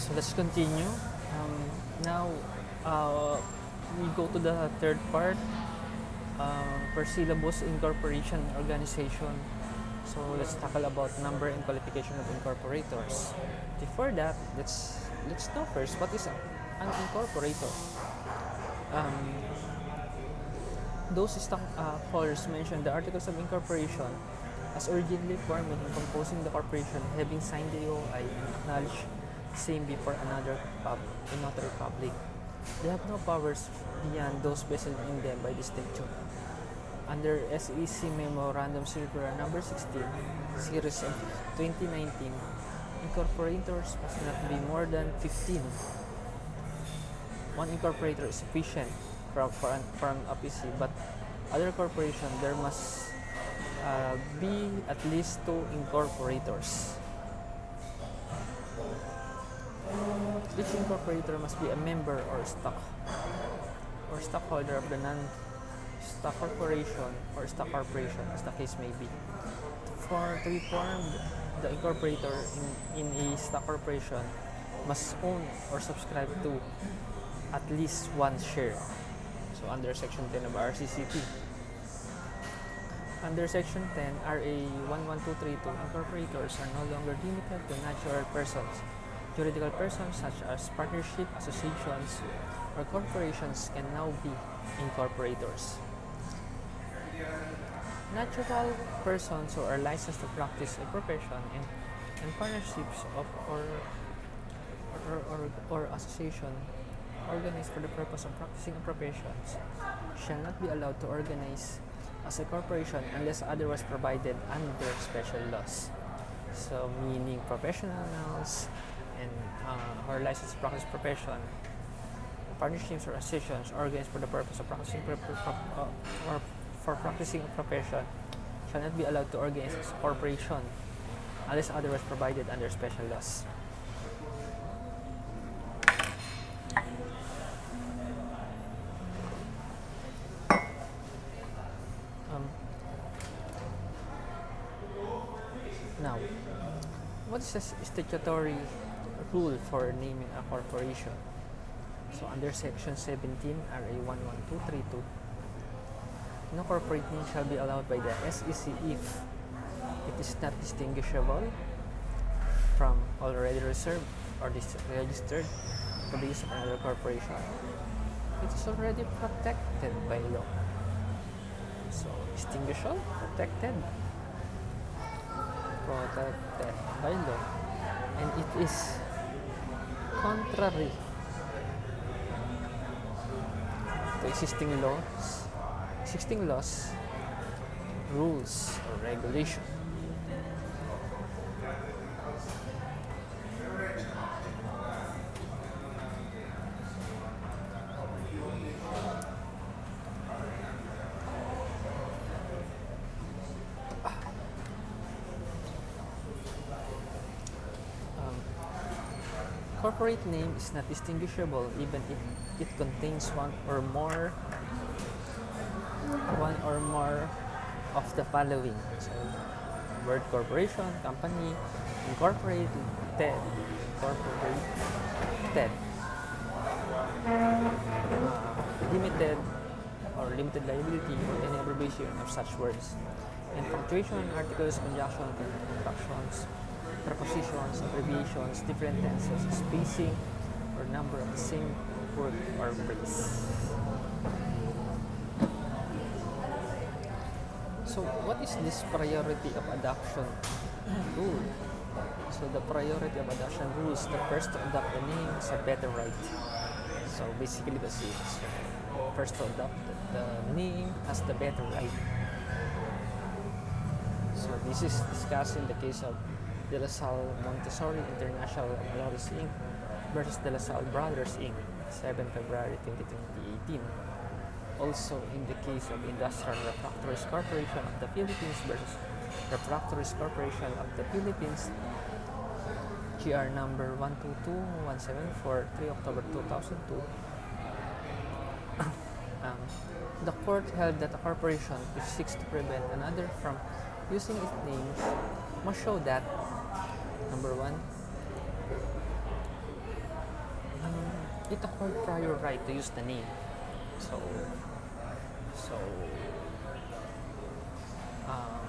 So let's continue. Now we go to the third part, per syllabus incorporation organization. So let's tackle about number and qualification of incorporators. Before that, let's know first what is an incorporator. Um, those stockholders mentioned the articles of incorporation as originally formed in composing the corporation, having signed the OI and acknowledged same before a notary public. They have no powers beyond those vested in them by the statute. Under SEC Memorandum Circular Number 16, Series of 2019, incorporators must not be more than 15. One incorporator is sufficient for an OPC, but other corporation there must be at least 2 incorporators. Each incorporator must be a member or stockholder of the non-stock corporation or stock corporation, as the case may be. To be formed, the incorporator in a stock corporation must own or subscribe to at least 1 share. So under Section 10 of RCCP. Under Section 10 RA 11232, incorporators are no longer limited to natural persons. Juridical persons such as partnership, associations, or corporations can now be incorporators. Natural persons who are licensed to practice a profession and partnerships or association organized for the purpose of practicing a profession shall not be allowed to organize as a corporation unless otherwise provided under special laws. So meaning professionals and or licensed to practice profession, partnerships or associations organized for the purpose of practicing or for practicing a profession shall not be allowed to organize as a corporation unless otherwise provided under special laws. Now, what is the statutory rule for naming a corporation? So under Section 17 RA 11232, no corporate name shall be allowed by the SEC if it is not distinguishable from already reserved or registered for the use of another corporation. It is already protected by law. So distinguishable, protected by law, and it is contrary to existing laws, rules, or regulation. Corporate name is not distinguishable even if it contains one or more of the following. So, word corporation, company, incorporated, limited or limited liability, or any abbreviation of such words. And punctuation, articles, conjunction, contractions, prepositions, abbreviations, different tenses, spacing, or number of the same word or phrase. So, what is this priority of adoption rule? So, the priority of adoption rule is the first to adopt the name is a better right. So, basically, that's it. So, first to adopt the name has the better right. So, this is discussed in the case of De La Salle Montessori International Mallories Inc. versus De La Salle Brothers Inc. 7 February 2018. Also in the case of Industrial Refractories Corporation of the Philippines versus Refractories Corporation of the Philippines, GR number 122174, 3 October 2002. The court held that a corporation which seeks to prevent another from using its name must show that, number 1, it acquired prior right to use the name. So, so um,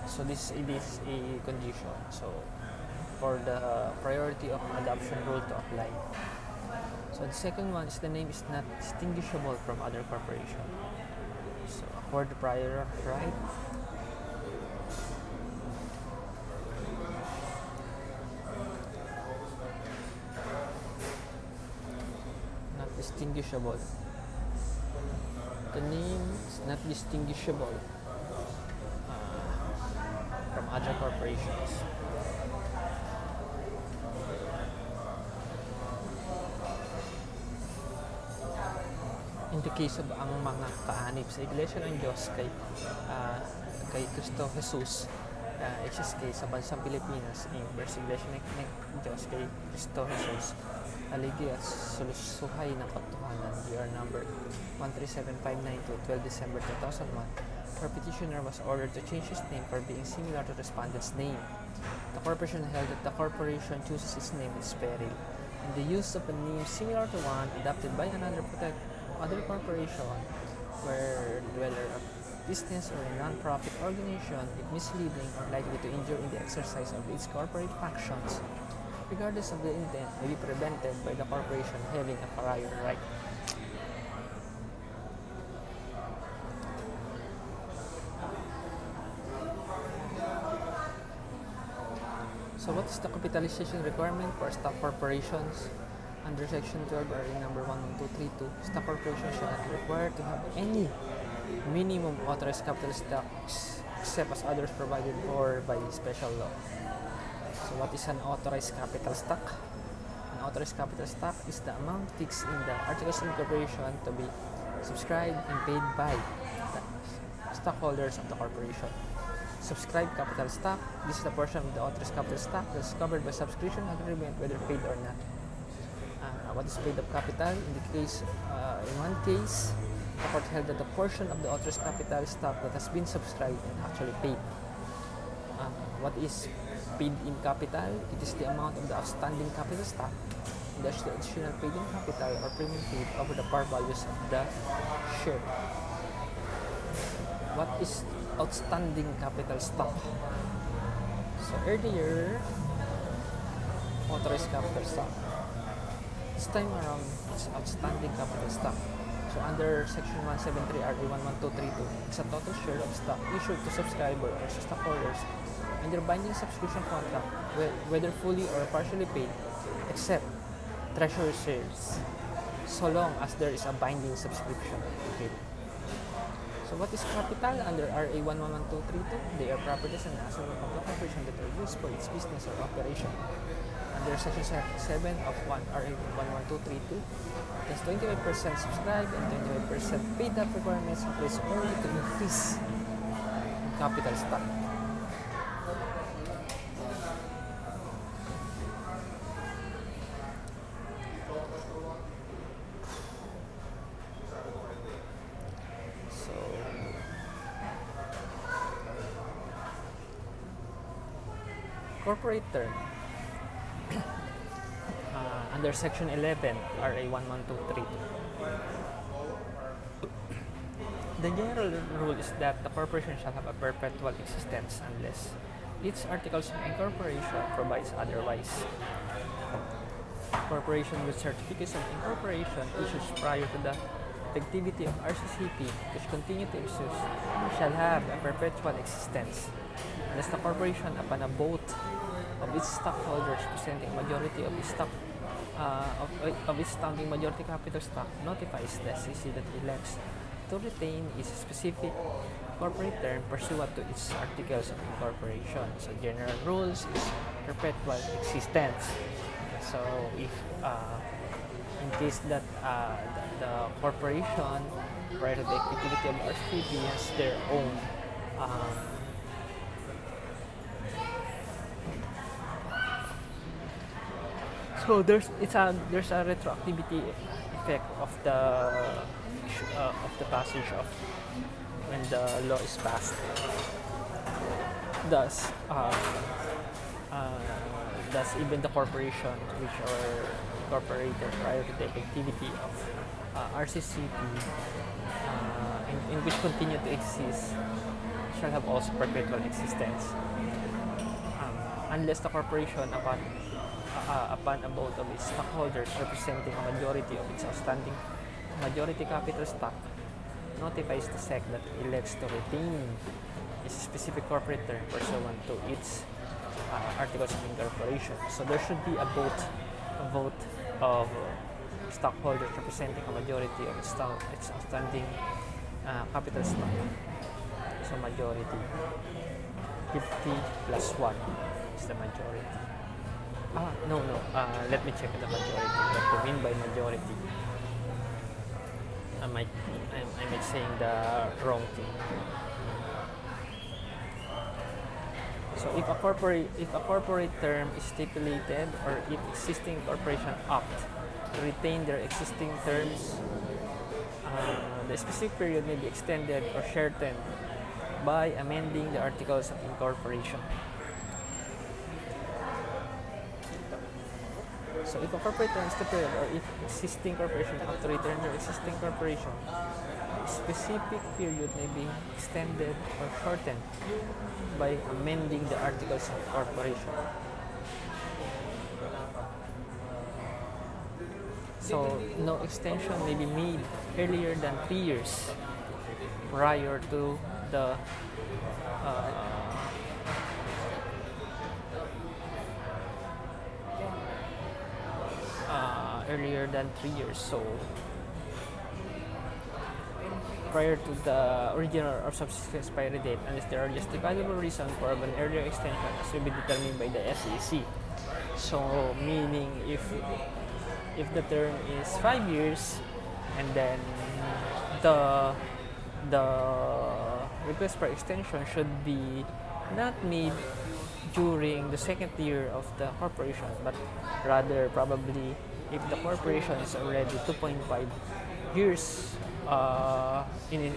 so this it is a condition. So for the priority of adoption rule to apply. So the second one is the name is not distinguishable from other corporation. So acquired prior right. Not distinguishable. The name is not distinguishable from other corporations. In the case of ang mga kaanib sa Iglesia ng Diyos kay Cristo Jesus, HSK sa Bansang Pilipinas, versus Iglesia ng Diyos kay Cristo Jesus, Aligias, Suhay ng Katotohanan, year number 137592, 12 December 2001, where petitioner was ordered to change his name for being similar to respondent's name. The corporation held that the corporation chooses its name is peril, and the use of a name similar to one adopted by another other corporation, where dweller of business or a non-profit organization, if misleading or likely to injure in the exercise of its corporate functions, regardless of the intent, may be prevented by the corporation having a prior right. So what is the capitalization requirement for stock corporations? Under Section 12 RA number 11232, stock corporation shall not be required to have any minimum authorized capital stocks except as others provided for by special law. So what is an authorized capital stock? An authorized capital stock is the amount fixed in the Articles of Incorporation to be subscribed and paid by the stockholders of the corporation. Subscribed capital stock, this is the portion of the authorized capital stock that is covered by subscription agreement whether paid or not. What is paid up capital? In one case, the court held that the portion of the authorized capital stock that has been subscribed and actually paid. What is paid in capital? It is the amount of the outstanding capital stock, and the additional paid in capital or premium paid over the par values of the share. What is outstanding capital stock? So earlier, authorized capital stock. This time around, it's outstanding capital stock. So under Section 173 RA 11232, it's a total share of stock issued to subscriber or to stockholders under binding subscription contract, whether fully or partially paid, except treasury shares, so long as there is a binding subscription. Okay. So what is capital under RA 11232? They are properties and assets of the corporation that are used for its business or operation. Under Section 7 of RA 11232, there's 25% subscribed and 25% paid up requirements in place only to increase capital stock. So, corporate term. Under Section 11, RA 11232. The general rule is that the corporation shall have a perpetual existence unless its articles of incorporation provides otherwise. Corporation with certificates of incorporation issued prior to the effectivity of RCCP, which continue to exist, shall have a perpetual existence unless the corporation, upon a vote of its stockholders presenting majority of its stock of its standing majority capital stock, notifies the SEC that it elects to retain its specific corporate term pursuant to its articles of incorporation. So general rules is perpetual existence. So if in case that the corporation prior to the effectivity of RCCP has their own so there's a retroactivity effect of the passage of when the law is passed. Thus, thus even the corporation which are incorporated prior to the effectivity of RCCP, in which continue to exist, shall have also perpetual existence, unless the corporation, upon a vote of its stockholders representing a majority of its outstanding majority capital stock, notifies the SEC that it elects to retain a specific corporate term pursuant to its articles of incorporation. So there should be a vote of stockholders representing a majority of its outstanding capital stock. So majority, 50 plus 1 is the majority. No. Let me check the majority. What to mean by majority? I might saying the wrong thing. So if a corporate term is stipulated, or if existing corporation opt to retain their existing terms, the specific period may be extended or shortened by amending the articles of incorporation. So if a corporate term is stipulated, or if existing corporation opt to retain their existing corporation, a specific period may be extended or shortened by amending the articles of incorporation. So no extension may be made earlier than 3 years prior to the earlier than 3 years. So prior to the original or subsequent expiry date, unless there are justifiable reasons for an earlier extension as will be determined by the SEC. So meaning if the term is 5 years, and then the request for extension should be not made during the second year of the corporation, but rather probably if the corporation is already 2.5 years in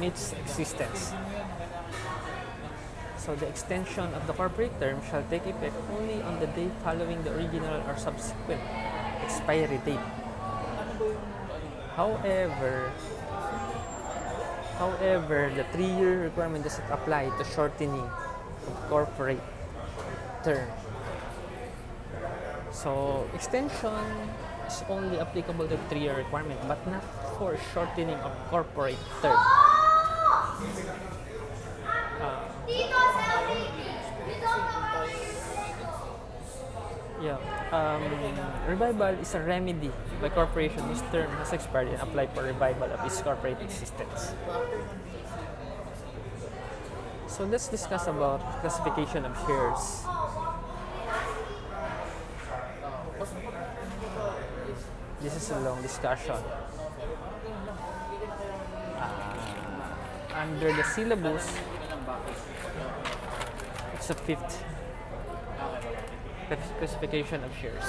its existence. So the extension of the corporate term shall take effect only on the day following the original or subsequent expiry date. However, the 3-year requirement doesn't apply to shortening of corporate term. So extension is only applicable to the 3-year requirement, but not for shortening of corporate term. Revival is a remedy by corporation whose term has expired and apply for revival of its corporate existence. So let's discuss about classification of shares. This is a long discussion. Under the syllabus, it's a 5th classification of shares.